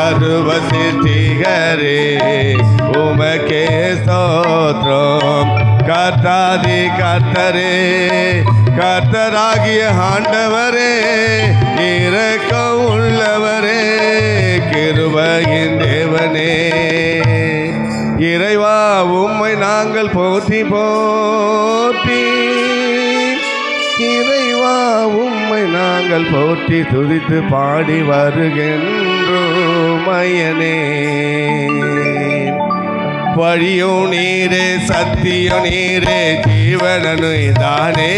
சர்வ சிருஷ்டிகரே உமக்கே ஸ்தோத்திரம். கர்த்தாதி கர்த்தரே, கர்த்தராகிய ஆண்டவரே, இரக்கம் உள்ளவரே, கிருபையின் தேவனே, இறைவா உம்மை நாங்கள் போற்றி போற்றி, இறைவா உம்மை நாங்கள் போற்றி துதித்து பாடி வருகின்றோம் ஐயனே. வழியும் நீரே, சத்தியம் நீரே, ஜீவனு தானே.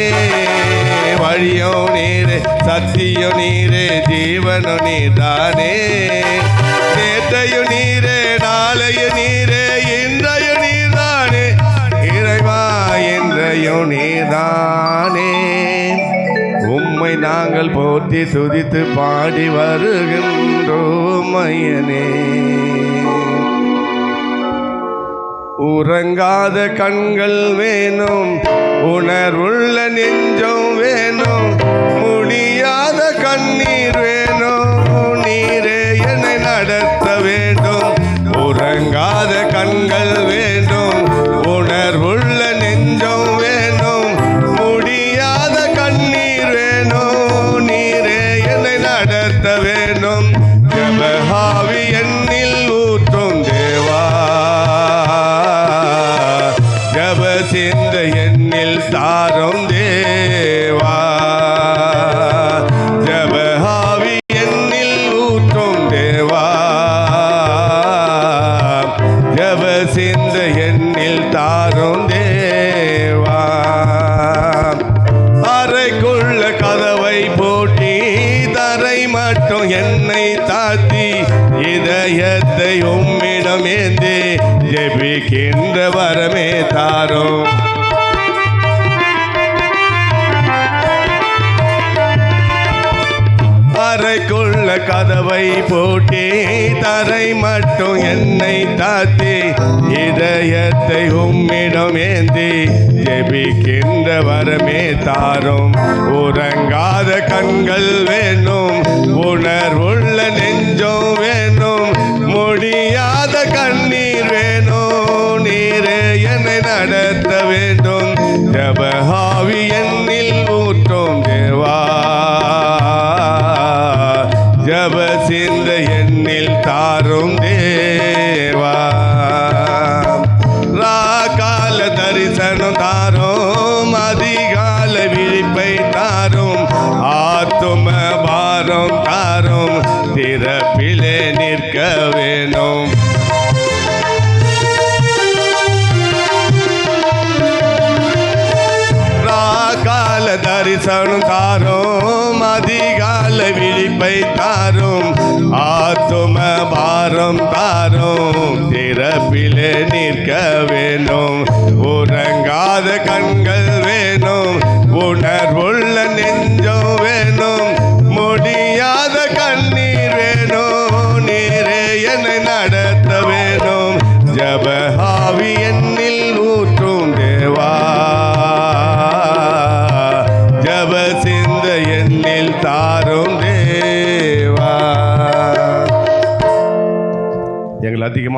வழியும் நீரே, சத்தியம் நீரே, ஜீவனு நீதானே. நேற்றையும் நீரே, நாளையும் நீரே, இன்றையும் நீதானே. இறைவா இன்றையும் நீதானே. உம்மை நாங்கள் போற்றி துதித்து பாடி வருகின்றோம் ஐயனே. உறங்காத கண்கள் வேணும், உணர்வுள்ள நெஞ்சம் வேணும், முடியாத கண்ணீர் வேணும், நீரே என்னை நடத்த வேண்டும். உறங்காத கண்கள் வேண்டும், உணர்வுள்ள நெஞ்சம் வேணும், முடியாத கண்ணீர் வேணும், நீரே என்னை நடத்த வேண்டும். ஜெபஹாவி என்னில் ஊற்றும் தேவா, ஜப சிந்த என்னில் தாரும் தேவா. ஜபஹாவி என்னில் ஊற்றும் தேவா, ஜப சிந்த என்னில் தாரும் தேவா. அறைக்குள்ள கதவை போட்டி, தரை மட்டும் என்னை தாத்தி, இதயத்தை உம்மிடம் ஏந்தி ஜெபிக்கின்ற வரமே தாரும். அறைக்குள்ள கதவை போட்டி, தரை மட்டும் என்னை தாத்தி, இதயத்தை உம்மிடம் ஏந்தி ஜெபிக்கின்ற வரமே தாரும். உறங்காத கண்கள் வேணும், உணர்வுள்ள நெஞ்சம் வேணும், முடியாத கண்ணீர் வேணும், நீரே என்னை நடத்த வேண்டும். ஜெபஹாவி என்னில் ஊற்றும் தேவா, ஜப சிந்த என்னில் தாரும் தேவா. ராகால தரிசனம் தாரும், அதிகால விழிப்பை தாரும், ஆத்தும பாரம் தாரும், திறப்பிலே நிற்க வேணும். ராகால தரிசனம் தாரும், அதிகால விழிப்பை தாரும், ஆத்தும பாரம் தாரும், திறப்பிலே நிற்க வேணும். உறங்காத கண்கள் வேணும், உணர்வுள்ள நெஞ்சம் வேணும், முடியாத கண்ணீர் வேணும், நீரே என்னை நடத்த வேணும். ஜெபஹாவி என்னில் ஊற்றும் தேவா, ஜப சிந்த என்னில் தாரும் தேவா. எங்களை அதிகமாக